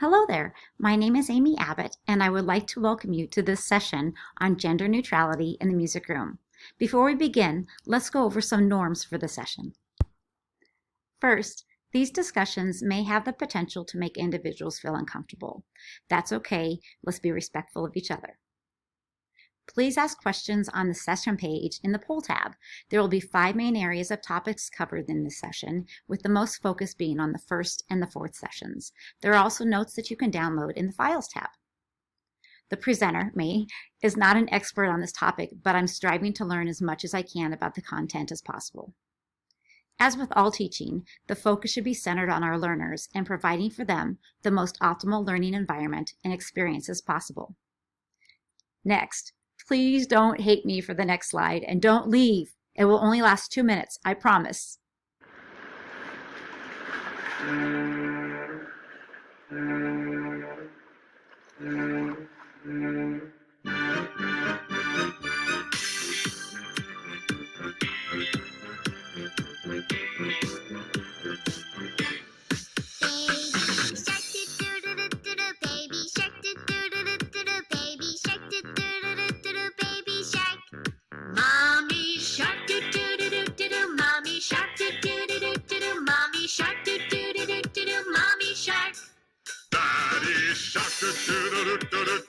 Hello there, my name is Amy Abbott, and I would like to welcome you to this session on gender neutrality in the music room. Before we begin, let's go over some norms for the session. First, these discussions may have the potential to make individuals feel uncomfortable. That's okay, let's be respectful of each other. Please ask questions on the session page in the poll tab. There will be 5 main areas of topics covered in this session, with the most focus being on the first and the fourth sessions. There are also notes that you can download in the Files tab. The presenter, me, is not an expert on this topic, but I'm striving to learn as much as I can about the content as possible. As with all teaching, the focus should be centered on our learners and providing for them the most optimal learning environment and experience as possible. Next, please don't hate me for the next slide and don't leave. It will only last 2 minutes, I promise.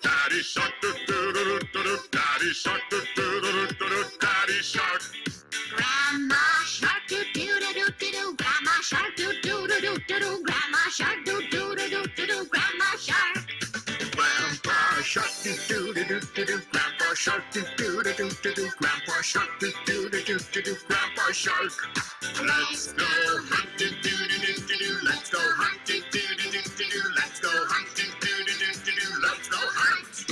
Daddy shark, do-do-do-do-do, Daddy shark, do-do-do-do-do, Daddy shark. Grandma shark, do-do-do-do-do, Grandma shark, do-do-do-do-do, Grandma shark, do-do-do-do-do, Grandma shark. Grandpa shark, do-do-do-do-do, Grandpa shark, do-do-do-do-do, Grandpa shark, do-do-do-do-do, Grandpa shark. Let's go hunting, do-do-do-do-do, let's go hunting, do-do-do-do-do, let's go hunting, do-do-do-do-do, let's go hunt.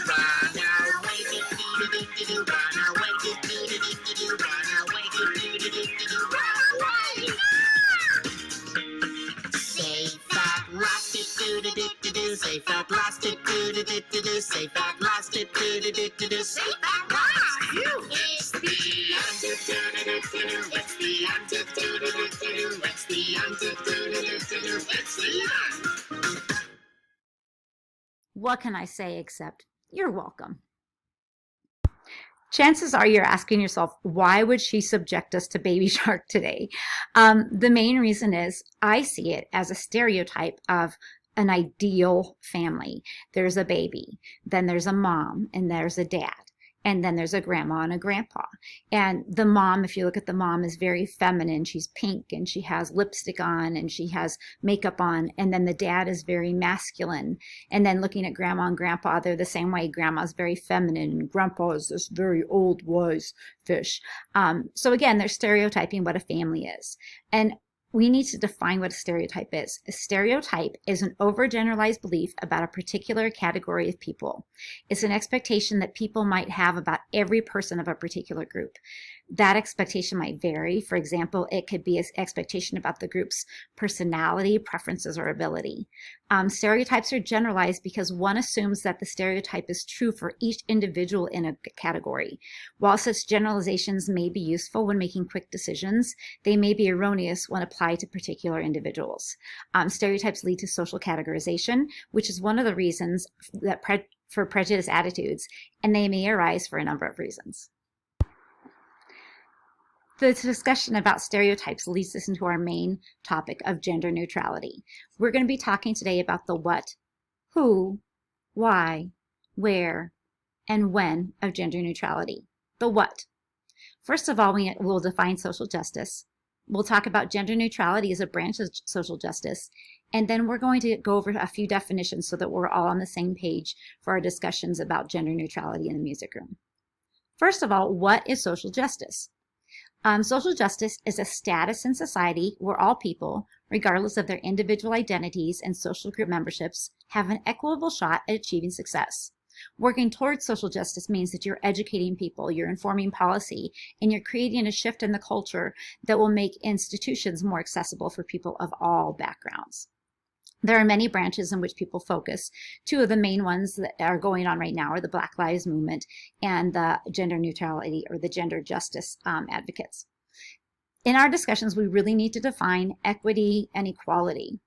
Run away, do-do-do-do-do, run away, do-do-do-do-do, run away, do-do-do-do-do, run away. Safe at last, do-do-do-do-do, safe at last, do-do-do-do-do, safe at last, do-do-do-do-do, safe at last. It's the end, do-do-do-do-do, it's the end, do-do-do-do-do, it's the end, do-do-do-do-do, it's the end. What can I say except you're welcome? Chances are you're asking yourself, why would she subject us to Baby Shark today? The main reason is I see it as a stereotype of an ideal family. There's a baby, then there's a mom, and there's a dad. And then there's a grandma and a grandpa. And the mom, if you look at the mom, is very feminine. She's pink and she has lipstick on and she has makeup on. And then the dad is very masculine. And then looking at grandma and grandpa, they're the same way. Grandma's very feminine and grandpa is this very old wise fish. So again, they're stereotyping what a family is. And we need to define what a stereotype is. A stereotype is an overgeneralized belief about a particular category of people. It's an expectation that people might have about every person of a particular group. That expectation might vary. For example, it could be an expectation about the group's personality, preferences, or ability. Stereotypes are generalized because one assumes that the stereotype is true for each individual in a category. While such generalizations may be useful when making quick decisions, they may be erroneous when applied to particular individuals. Stereotypes lead to social categorization, which is one of the reasons that for prejudiced attitudes, and they may arise for a number of reasons. The discussion about stereotypes leads us into our main topic of gender neutrality. We're going to be talking today about the what, who, why, where, and when of gender neutrality. The what. First of all, we'll define social justice. We'll talk about gender neutrality as a branch of social justice. And then we're going to go over a few definitions so that we're all on the same page for our discussions about gender neutrality in the music room. First of all, what is social justice? Social justice is a status in society where all people, regardless of their individual identities and social group memberships, have an equitable shot at achieving success. Working towards social justice means that you're educating people, you're informing policy, and you're creating a shift in the culture that will make institutions more accessible for people of all backgrounds. There are many branches in which people focus. 2 of the main ones that are going on right now are the Black Lives Movement and the gender neutrality or the gender justice advocates. In our discussions, we really need to define equity and equality.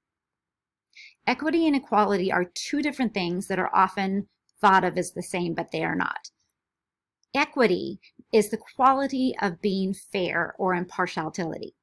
Equity and equality are two different things that are often thought of as the same, but they are not. Equity is the quality of being fair or impartiality.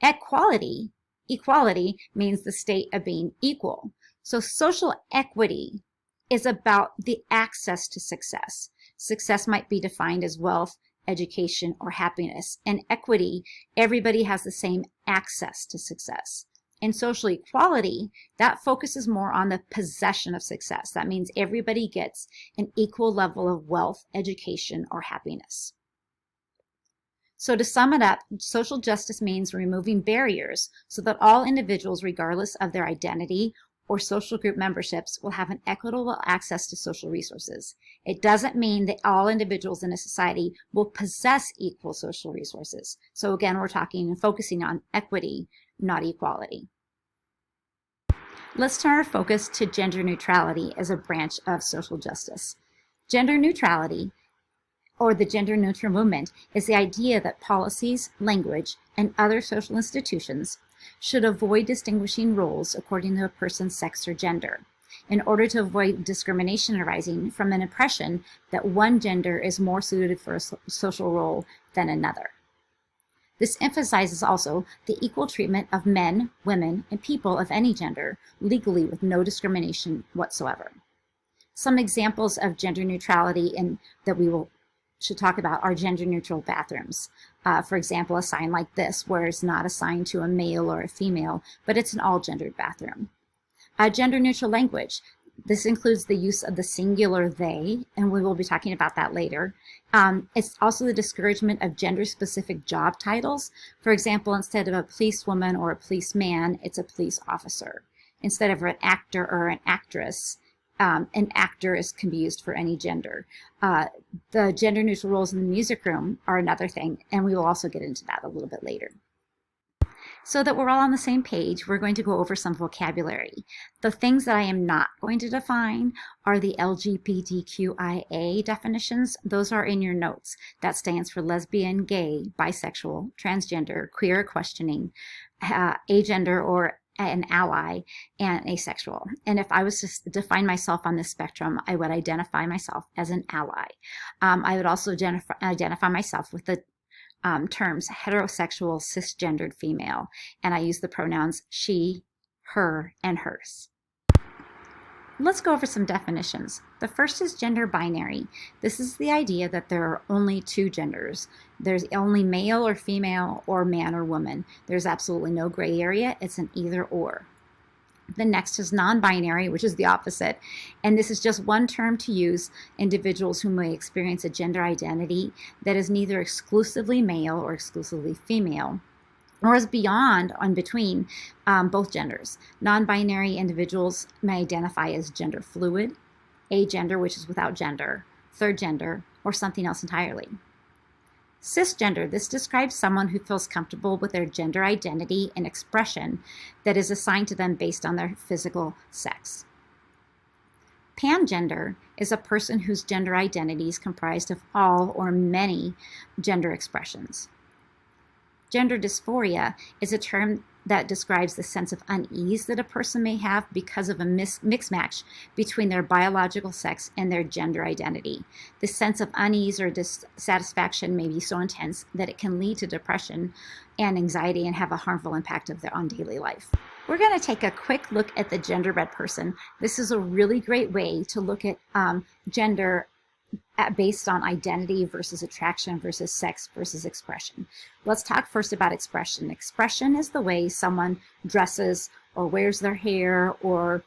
Equality means the state of being equal. So social equity is about the access to success. Success might be defined as wealth, education, or happiness. And equity, everybody has the same access to success. In social equality, that focuses more on the possession of success. That means everybody gets an equal level of wealth, education, or happiness. So to sum it up, social justice means removing barriers so that all individuals, regardless of their identity or social group memberships, will have an equitable access to social resources. It doesn't mean that all individuals in a society will possess equal social resources. So again, we're talking and focusing on equity, not equality. Let's turn our focus to gender neutrality as a branch of social justice. Gender neutrality, or the gender neutral movement, is the idea that policies, language, and other social institutions should avoid distinguishing roles according to a person's sex or gender, in order to avoid discrimination arising from an impression that one gender is more suited for a social role than another. This emphasizes also the equal treatment of men, women, and people of any gender legally with no discrimination whatsoever. Some examples of gender neutrality that we should talk about are gender neutral bathrooms. For example, a sign like this, where it's not assigned to a male or a female, but it's an all-gendered bathroom. Gender neutral language. This includes the use of the singular they, and we will be talking about that later. It's also the discouragement of gender-specific job titles. For example, instead of a policewoman or a policeman, it's a police officer. Instead of an actor or an actress, an actor can be used for any gender. The gender neutral roles in the music room are another thing, and we will also get into that a little bit later. So that we're all on the same page, we're going to go over some vocabulary. The things that I am not going to define are the LGBTQIA definitions. Those are in your notes. That stands for lesbian, gay, bisexual, transgender, queer, questioning, agender or an ally, and asexual. And if I was to define myself on this spectrum, I would identify myself as an ally. I would also identify myself with the terms heterosexual, cisgendered female, and I use the pronouns she, her, and hers. Let's go over some definitions. The first is gender binary. This is the idea that there are only two genders. There's only male or female or man or woman. There's absolutely no gray area. It's an either or. The next is non-binary, which is the opposite. And this is just one term to use individuals who may experience a gender identity that is neither exclusively male or exclusively female, or is beyond or in between both genders. Non-binary individuals may identify as gender fluid, agender, which is without gender, third gender, or something else entirely. Cisgender, this describes someone who feels comfortable with their gender identity and expression that is assigned to them based on their physical sex. Pangender is a person whose gender identity is comprised of all or many gender expressions. Gender dysphoria is a term that describes the sense of unease that a person may have because of a mismatch between their biological sex and their gender identity. This sense of unease or dissatisfaction may be so intense that it can lead to depression and anxiety and have a harmful impact on daily life. We're going to take a quick look at the gender-read person. This is a really great way to look at gender based on identity versus attraction versus sex versus expression. Let's talk first about expression. Expression is the way someone dresses or wears their hair or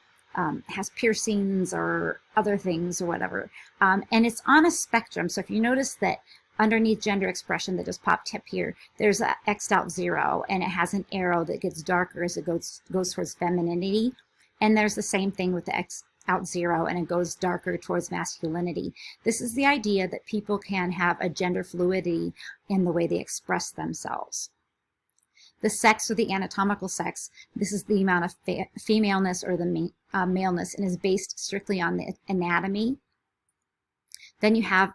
has piercings or other things or whatever. And it's on a spectrum. So if you notice that underneath gender expression that just popped up here, there's a X'd out 0, and it has an arrow that gets darker as it goes towards femininity. And there's the same thing with the X out 0, and it goes darker towards masculinity. This is the idea that people can have a gender fluidity in the way they express themselves. The sex or the anatomical sex, this is the amount of femaleness or the maleness, and is based strictly on the anatomy. Then you have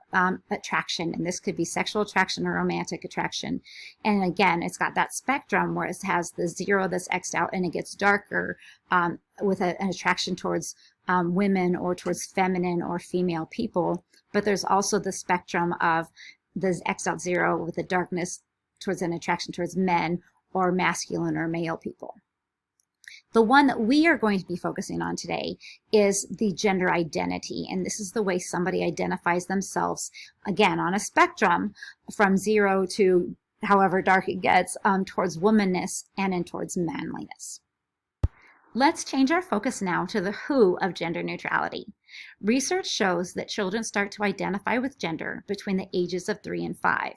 attraction, and this could be sexual attraction or romantic attraction. And again, it's got that spectrum where it has the 0 that's X'd out, and it gets darker with an attraction towards women or towards feminine or female people. But there's also the spectrum of the X'd out 0 with the darkness towards an attraction towards men or masculine or male people. The one that we are going to be focusing on today is the gender identity, and this is the way somebody identifies themselves, again, on a spectrum from 0 to however dark it gets, towards womanness and in towards manliness. Let's change our focus now to the who of gender neutrality. Research shows that children start to identify with gender between the ages of 3 and 5.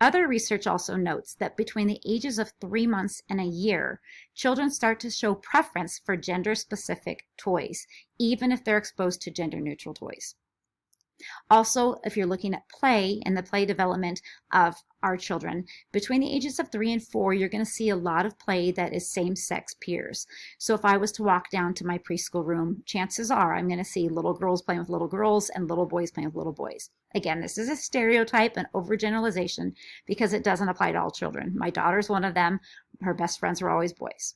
Other research also notes that between the ages of 3 months and a year, children start to show preference for gender-specific toys, even if they're exposed to gender-neutral toys. Also, if you're looking at play and the play development of our children, between the ages of 3 and 4, you're going to see a lot of play that is same-sex peers. So if I was to walk down to my preschool room, chances are I'm going to see little girls playing with little girls and little boys playing with little boys. Again, this is a stereotype and overgeneralization because it doesn't apply to all children. My daughter's one of them. Her best friends were always boys.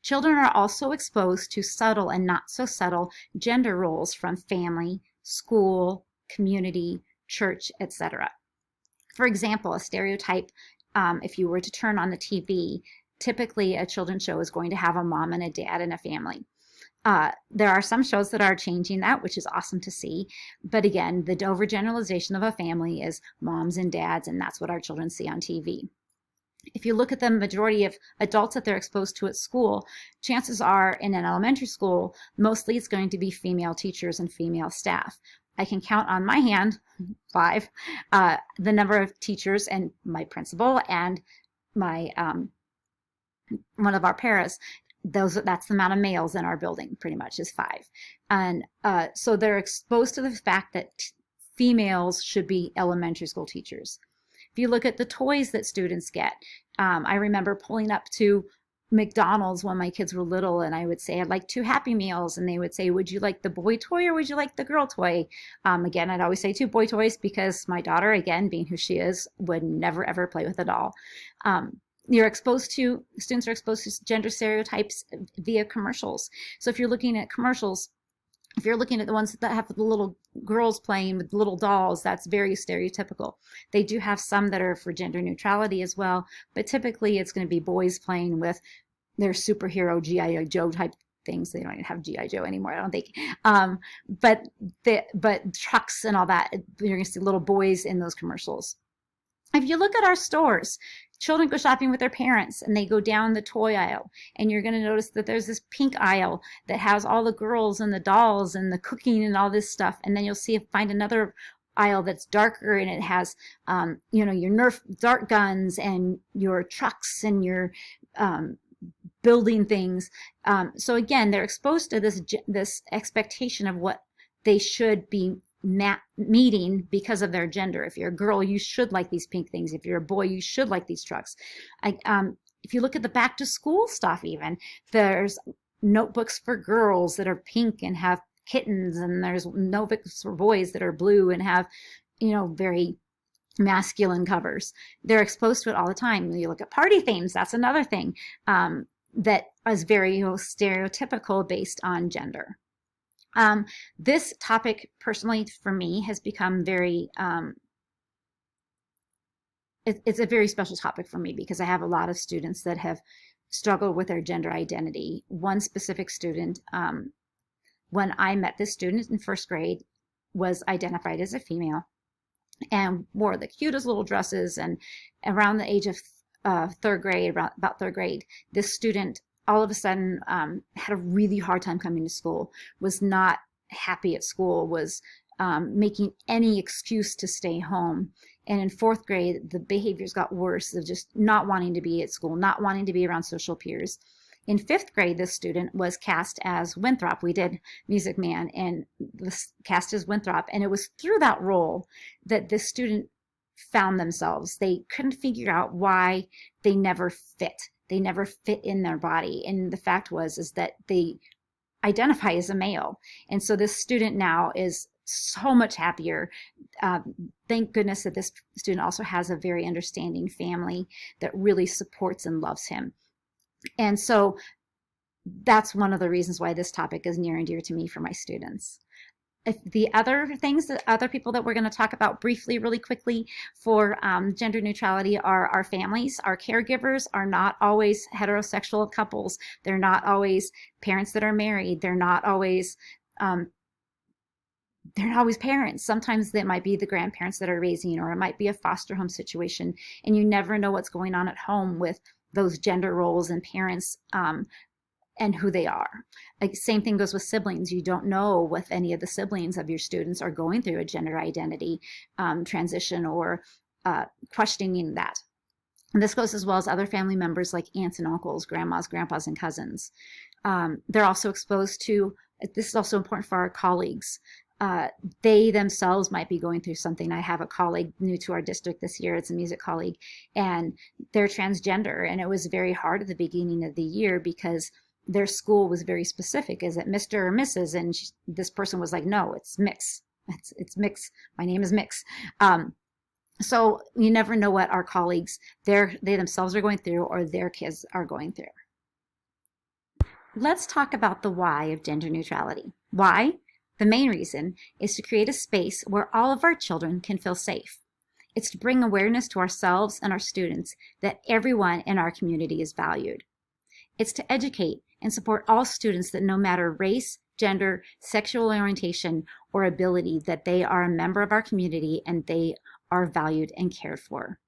Children are also exposed to subtle and not so subtle gender roles from family, school, community, church, etc. For example, a stereotype, if you were to turn on the TV, typically a children's show is going to have a mom and a dad and a family. There are some shows that are changing that, which is awesome to see. But again, the overgeneralization of a family is moms and dads, and that's what our children see on TV. If you look at the majority of adults that they're exposed to at school, chances are in an elementary school, mostly it's going to be female teachers and female staff. I can count on my hand, 5, the number of teachers and my principal and my one of our paras. That's the amount of males in our building, pretty much, is 5. And so they're exposed to the fact that females should be elementary school teachers. If you look at the toys that students get, I remember pulling up to McDonald's when my kids were little, and I would say, I'd like 2 Happy Meals, and they would say, would you like the boy toy or would you like the girl toy? Again, I'd always say 2 boy toys because my daughter, again, being who she is, would never ever play with a doll. Students are exposed to gender stereotypes via commercials. So if you're looking at commercials, if you're looking at the ones that have the little girls playing with little dolls, that's very stereotypical. They do have some that are for gender neutrality as well, but typically it's going to be boys playing with their superhero G.I. Joe type things. They don't even have G.I. Joe anymore, I don't think. But trucks and all that, you're going to see little boys in those commercials. If you look at our stores, children go shopping with their parents and they go down the toy aisle, and you're going to notice that there's this pink aisle that has all the girls and the dolls and the cooking and all this stuff, and then you'll find another aisle that's darker and it has your Nerf dart guns and your trucks and your building things. So again, they're exposed to this expectation of what they should be meeting because of their gender. If you're a girl, you should like these pink things. If you're a boy, you should like these trucks. If you look at the back to school stuff, even there's notebooks for girls that are pink and have kittens, and there's notebooks for boys that are blue and have very masculine covers. They're exposed to it all the time. You look at party themes, that's another thing that is very stereotypical based on gender. This topic, personally, for me, has become very, it's a very special topic for me because I have a lot of students that have struggled with their gender identity. One specific student, when I met this student in 1st grade, was identified as a female and wore the cutest little dresses. And around the age of 3rd grade, about 3rd grade, this student all of a sudden had a really hard time coming to school, was not happy at school, was making any excuse to stay home. And in 4th grade, the behaviors got worse of just not wanting to be at school, not wanting to be around social peers. In 5th grade, this student was cast as Winthrop. We did Music Man and was cast as Winthrop. And it was through that role that this student found themselves. They couldn't figure out why they never fit. They never fit in their body. And the fact is that they identify as a male. And so this student now is so much happier. Thank goodness that this student also has a very understanding family that really supports and loves him. And so that's one of the reasons why this topic is near and dear to me for my students. The other things that other people that we're going to talk about briefly, really quickly for gender neutrality are our families. Our caregivers are not always heterosexual couples. They're not always parents that are married. They're not always parents. Sometimes they might be the grandparents that are raising, or it might be a foster home situation, and you never know what's going on at home with those gender roles and parents and who they are. Like, same thing goes with siblings. You don't know what any of the siblings of your students are going through a gender identity transition or questioning that. And this goes as well as other family members like aunts and uncles, grandmas, grandpas, and cousins. They're also exposed to, this is also important for our colleagues. They themselves might be going through something. I have a colleague new to our district this year. It's a music colleague, and they're transgender. And it was very hard at the beginning of the year because their school was very specific. Is it Mr. or Mrs.? And this person was like, no, it's Mix. It's Mix. My name is Mix. So you never know what our colleagues, they themselves are going through or their kids are going through. Let's talk about the why of gender neutrality. Why? The main reason is to create a space where all of our children can feel safe. It's to bring awareness to ourselves and our students that everyone in our community is valued. It's to educate and support all students that no matter race, gender, sexual orientation, or ability, that they are a member of our community and they are valued and cared for.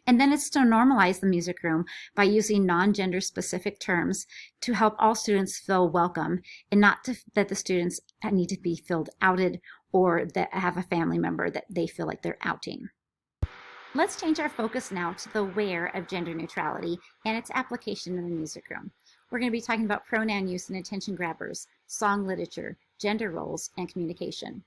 And then it's to normalize the music room by using non-gender specific terms to help all students feel welcome, and not that the students need to be felt outed or that have a family member that they feel like they're outing. Let's change our focus now to the where of gender neutrality and its application in the music room. We're going to be talking about pronoun use and attention grabbers, song literature, gender roles, and communication.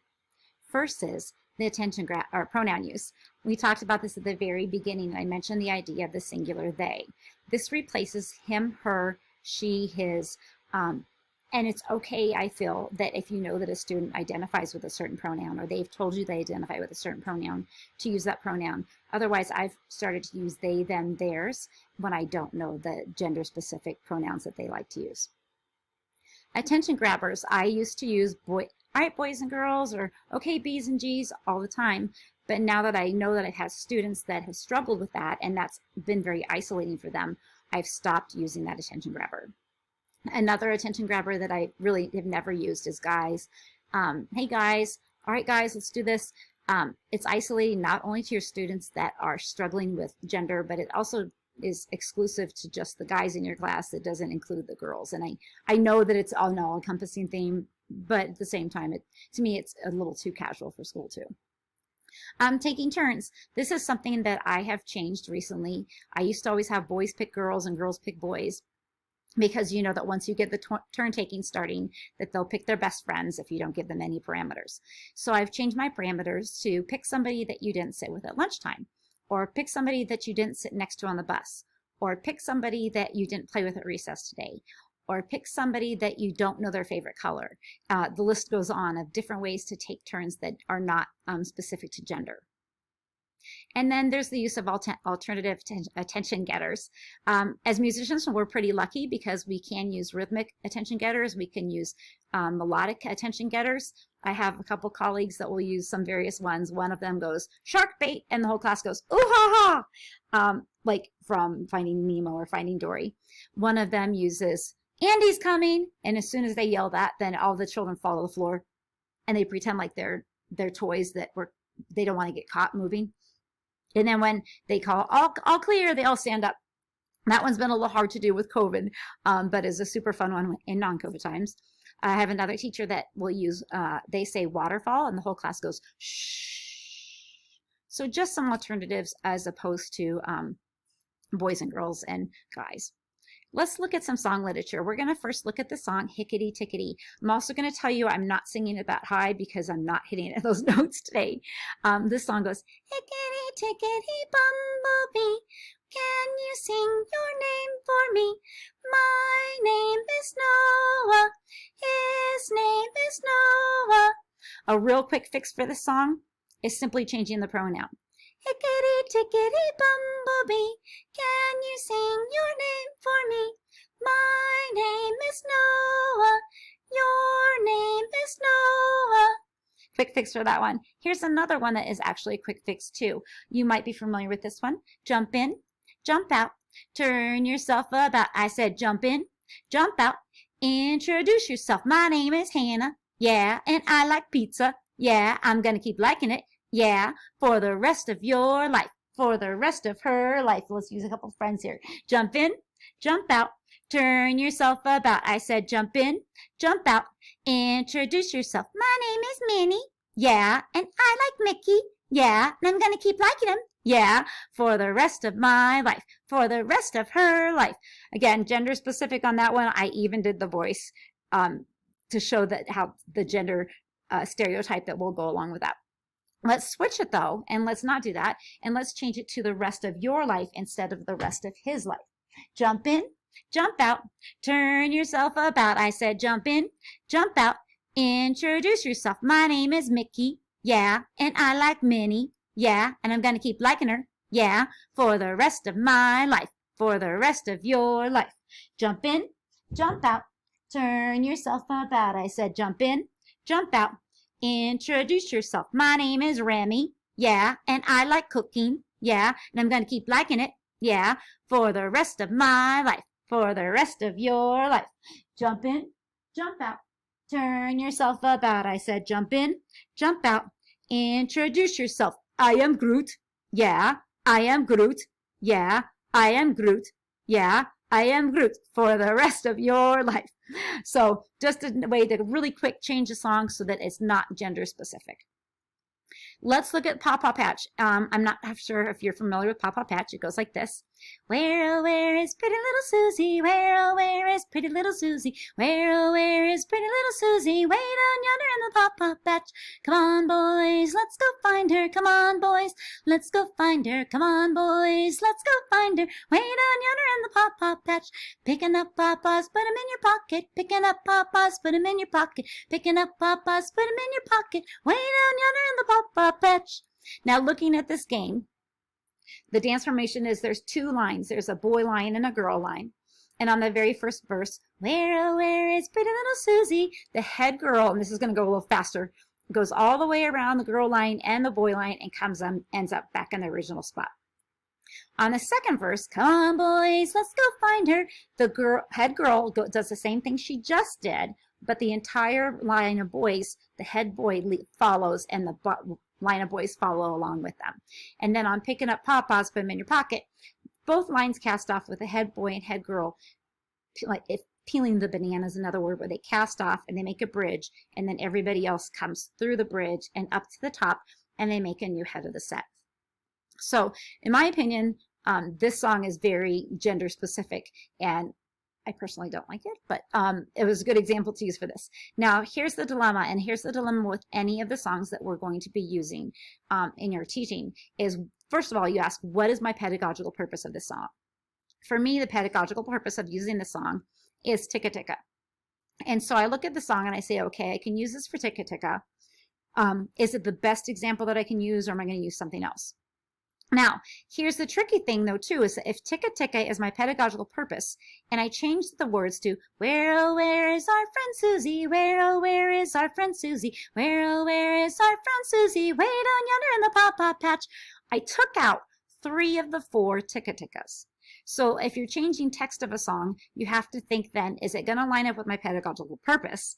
First is the attention or pronoun use. We talked about this at the very beginning. I mentioned the idea of the singular they. This replaces him, her, she, his, and it's okay, I feel, that if you know that a student identifies with a certain pronoun or they've told you they identify with a certain pronoun, to use that pronoun. Otherwise, I've started to use they, them, theirs when I don't know the gender-specific pronouns that they like to use. Attention grabbers, I used to use all right, boys and girls, or okay, B's and G's all the time. But now that I know that I have students that have struggled with that, and that's been very isolating for them, I've stopped using that attention grabber. Another attention grabber that I really have never used is guys. Hey guys, all right guys, let's do this. It's isolating not only to your students that are struggling with gender, but it also is exclusive to just the guys in your class. It doesn't include the girls. And I know that it's an all-encompassing theme, but at the same time, to me, it's a little too casual for school too. Taking turns. This is something that I have changed recently. I used to always have boys pick girls and girls pick boys, because you know that once you get the turn taking starting, that they'll pick their best friends if you don't give them any parameters. So I've changed my parameters to pick somebody that you didn't sit with at lunchtime, or pick somebody that you didn't sit next to on the bus, or pick somebody that you didn't play with at recess today, or pick somebody that you don't know their favorite color. The list goes on of different ways to take turns that are not specific to gender. And then there's the use of alternative attention getters. As musicians, we're pretty lucky because we can use rhythmic attention getters. We can use melodic attention getters. I have a couple colleagues that will use some various ones. One of them goes, shark bait, and the whole class goes, ooh ha ha, like from Finding Nemo or Finding Dory. One of them uses, Andy's coming, and as soon as they yell that, then all the children fall to the floor, and they pretend like they're toys that they don't want to get caught moving. And then when they call all clear, they all stand up. That one's been a little hard to do with COVID, but is a super fun one in non-COVID times. I have another teacher that will use, they say waterfall, and the whole class goes, shh. So just some alternatives as opposed to boys and girls and guys. Let's look at some song literature. We're going to first look at the song Hickety Tickety. I'm also going to tell you I'm not singing it that high because I'm not hitting those notes today. This song goes, Hickety Tickety Bumblebee, can you sing your name for me? My name is Noah, his name is Noah. A real quick fix for this song is simply changing the pronoun. Hickety tickety bumblebee, can you sing your name for me? My name is Noah, your name is Noah. Quick fix for that one. Here's another one that is actually a quick fix too. You might be familiar with this one. Jump in, jump out, turn yourself about. I said jump in, jump out, introduce yourself. My name is Hannah, yeah, and I like pizza. Yeah, I'm gonna keep liking it. Yeah, for the rest of your life, for the rest of her life. Let's use a couple friends here. Jump in, jump out, turn yourself about. I said jump in, jump out, introduce yourself. My name is Minnie. Yeah, and I like Mickey. Yeah, and I'm going to keep liking him. Yeah, for the rest of my life, for the rest of her life. Again, gender specific on that one. I even did the voice to show that how the gender stereotype that will go along with that. Let's switch it though, and let's not do that, and let's change it to the rest of your life instead of the rest of his life. Jump in, jump out, turn yourself about. I said jump in, jump out, introduce yourself. My name is Mickey, yeah, and I like Minnie, yeah, and I'm going to keep liking her, yeah, for the rest of my life, for the rest of your life. Jump in, jump out, turn yourself about. I said jump in, jump out, introduce yourself. My name is Remy, yeah, and I like cooking, yeah, and I'm going to keep liking it, yeah, for the rest of my life, for the rest of your life. Jump in, jump out, turn yourself about. I said jump in, jump out, introduce yourself. I am Groot, yeah, I am Groot, yeah, I am Groot, yeah, I am Groot, for the rest of your life. So just a way to really quick change the song so that it's not gender specific. Let's look at Paw Paw Patch. I'm not sure if you're familiar with Paw Paw Patch. It goes like this. Where, oh, where is pretty little Susie? Where, oh, where is pretty little Susie? Where, oh, where is pretty little Susie? Way down yonder in the Paw Paw Patch. Come on, boys, let's go find her. Come on, boys, let's go find her. Come on, boys, let's go find her. Way down yonder in the Paw Paw Patch. Picking up pawpaws, put 'em in your pocket. Picking up pawpaws, put 'em in your pocket. Picking up pawpaws, put 'em in your pocket. Way down yonder in the Paw Paw Patch. Now, looking at this game, the dance formation is there's two lines. There's a boy line and a girl line. And on the very first verse, where, oh, where is pretty little Susie? The head girl, and this is going to go a little faster, goes all the way around the girl line and the boy line and ends up back in the original spot. On the second verse, come on, boys, let's go find her. The head girl does the same thing she just did, but the entire line of boys, the head boy follows, and the line of boys follow along with them. And then on picking up pawpaws, put them in your pocket, both lines cast off with the head boy and head girl, like peeling the bananas, another word, where they cast off and they make a bridge, and then everybody else comes through the bridge and up to the top, and they make a new head of the set. So in my opinion, this song is very gender specific, and I personally don't like it, but it was a good example to use for this. Now, here's the dilemma, and here's the dilemma with any of the songs that we're going to be using in your teaching is, first of all, you ask, what is my pedagogical purpose of this song? For me, the pedagogical purpose of using the song is ticka ticka. And so I look at the song and I say, okay, I can use this for ticka ticka. Is it the best example that I can use, or am I going to use something else? Now, here's the tricky thing, though, too, is that if ticka ticka is my pedagogical purpose, and I change the words to, where, oh, where is our friend Susie? Where, oh, where is our friend Susie? Where, oh, where is our friend Susie? Way down yonder in the Paw Paw Patch. I took out 3 of the 4 ticka tickas. So if you're changing text of a song, you have to think then, is it going to line up with my pedagogical purpose?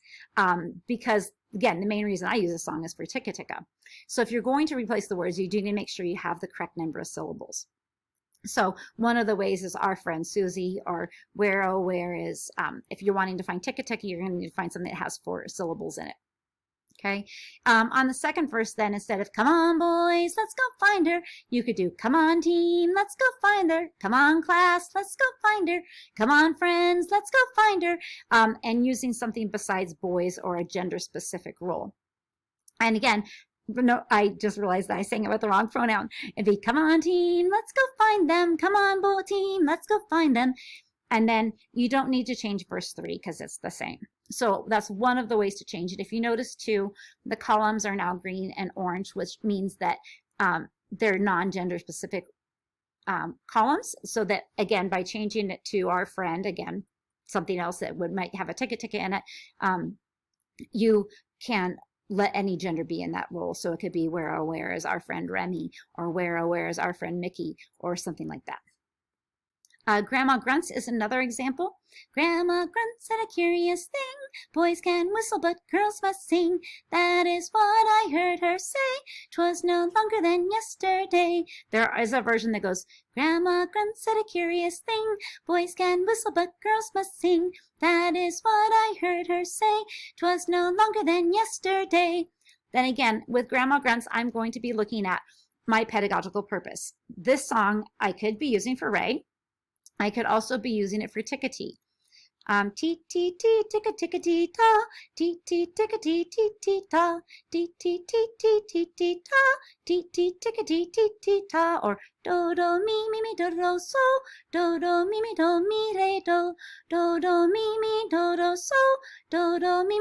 Because, again, the main reason I use a song is for ticka ticka. So if you're going to replace the words, you do need to make sure you have the correct number of syllables. So one of the ways is our friend Susie, or where, oh, where is, if you're wanting to find ticka ticka, you're going to need to find something that has 4 syllables in it. Okay. On the second verse, then, instead of come on, boys, let's go find her, you could do come on, team, let's go find her. Come on, class, let's go find her. Come on, friends, let's go find her. And using something besides boys or a gender-specific role. And again, no, I just realized that I sang it with the wrong pronoun. It'd be come on, team, let's go find them. Come on, boy team, let's go find them. And then you don't need to change verse 3 because it's the same. So that's one of the ways to change it. If you notice too, the columns are now green and orange, which means that they're non-gender specific columns. So that, again, by changing it to our friend, again, something else that might have a ticket in it, you can let any gender be in that role. So it could be where is our friend Remy, or where is our friend Mickey, or something like that. Grandma Grunts is another example. Grandma Grunts said a curious thing. Boys can whistle, but girls must sing. That is what I heard her say. 'Twas no longer than yesterday. There is a version that goes, Grandma Grunts said a curious thing. Boys can whistle, but girls must sing. That is what I heard her say. 'Twas no longer than yesterday. Then again, with Grandma Grunts, I'm going to be looking at my pedagogical purpose. This song I could be using for Ray. I could also be using it for Tickety. Tee tee tee ticka ticka tee ta, tee tee ticka tee tee tee ta, tee tee tee tee tee tee ta, tee tee ticka tee tee tee ta, or do do mi do do so, do do mi re do, do do mi do do so, do do mi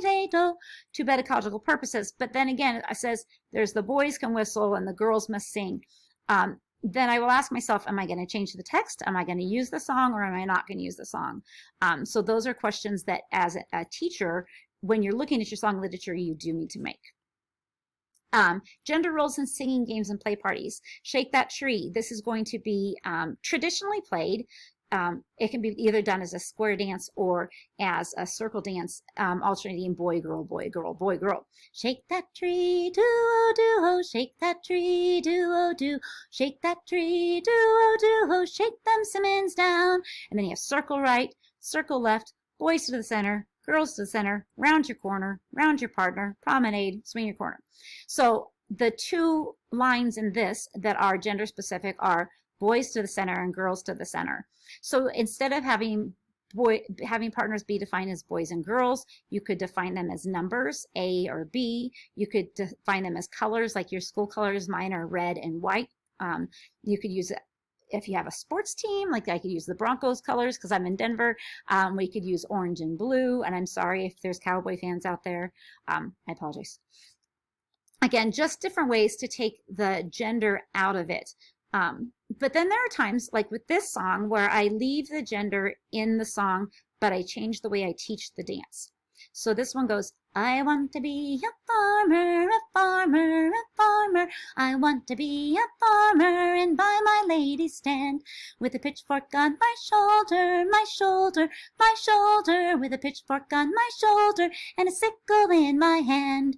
re do, to pedagogical purposes. But then again, it says there's the boys can whistle and the girls must sing. Then I will ask myself, am I going to change the text? Am I going to use the song, or am I not going to use the song? So those are questions that as a teacher, when you're looking at your song literature, you do need to make. Gender roles in singing games and play parties. Shake That Tree. This is going to be traditionally played. It can be either done as a square dance or as a circle dance, alternating boy, girl, boy, girl, boy, girl. Shake that tree, do-o-do-o, shake that tree, do-o-do, shake that tree, do-o-do-o, shake them Simmons down. And then you have circle right, circle left, boys to the center, girls to the center, round your corner, round your partner, promenade, swing your corner. So the two lines in this that are gender specific are boys to the center and girls to the center. So instead of having partners be defined as boys and girls, you could define them as numbers, A or B. You could define them as colors, like your school colors. Mine are red and white. You could use it if you have a sports team, like I could use the Broncos colors because I'm in Denver. We could use orange and blue, and I'm sorry if there's Cowboy fans out there. I apologize. Again, just different ways to take the gender out of it. But then there are times, like with this song, where I leave the gender in the song, but I change the way I teach the dance. So this one goes, I want to be a farmer, a farmer, a farmer. I want to be a farmer and by my lady stand with a pitchfork on my shoulder, my shoulder, my shoulder, with a pitchfork on my shoulder and a sickle in my hand.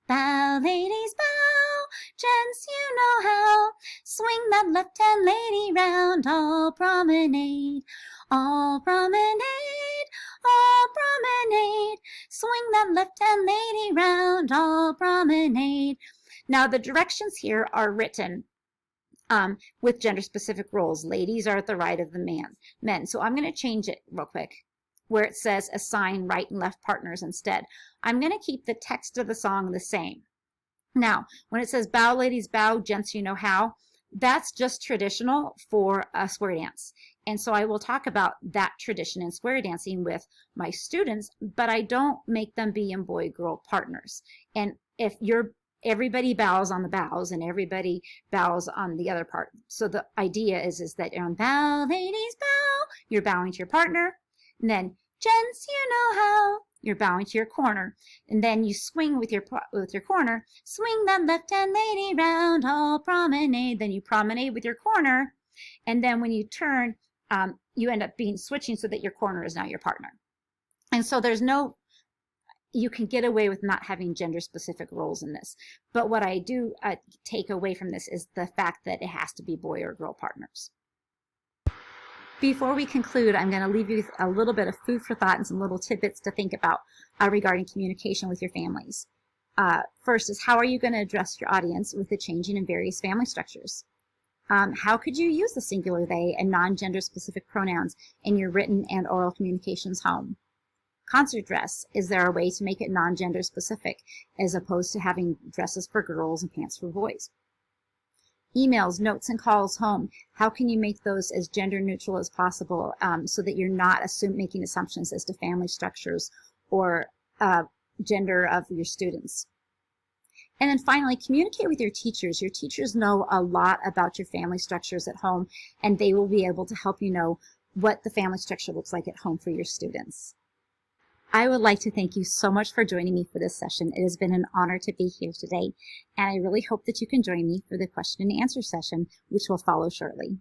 Bow, ladies, bow, gents, you know how. Swing that left hand lady round, all promenade, all promenade, all promenade. Swing that left hand lady round, all promenade. Now the directions here are written with gender specific roles. Ladies are at the right of the men. So I'm going to change it real quick, where it says assign right and left partners instead. I'm going to keep the text of the song the same. Now, when it says bow, ladies, bow, gents, you know how, that's just traditional for a square dance. And so I will talk about that tradition in square dancing with my students, but I don't make them be in boy-girl partners. And if everybody bows on the bows and everybody bows on the other part. So the idea is that on bow, ladies, bow, you're bowing to your partner. And then, gents, you know how, you're bowing to your corner. And then you swing with your corner. Swing that left-hand lady round, all promenade. Then you promenade with your corner. And then when you turn, you end up switching so that your corner is now your partner. And so you can get away with not having gender-specific roles in this. But what I do take away from this is the fact that it has to be boy or girl partners. Before we conclude, I'm going to leave you with a little bit of food for thought and some little tidbits to think about regarding communication with your families. First is, how are you going to address your audience with the changing in various family structures? How could you use the singular they and non-gender specific pronouns in your written and oral communications home? Concert dress, is there a way to make it non-gender specific as opposed to having dresses for girls and pants for boys? Emails, notes, and calls home, how can you make those as gender neutral as possible so that you're not making assumptions as to family structures or gender of your students. And then finally, communicate with your teachers. Your teachers know a lot about your family structures at home, and they will be able to help you know what the family structure looks like at home for your students. I would like to thank you so much for joining me for this session. It has been an honor to be here today, and I really hope that you can join me for the question and answer session, which will follow shortly.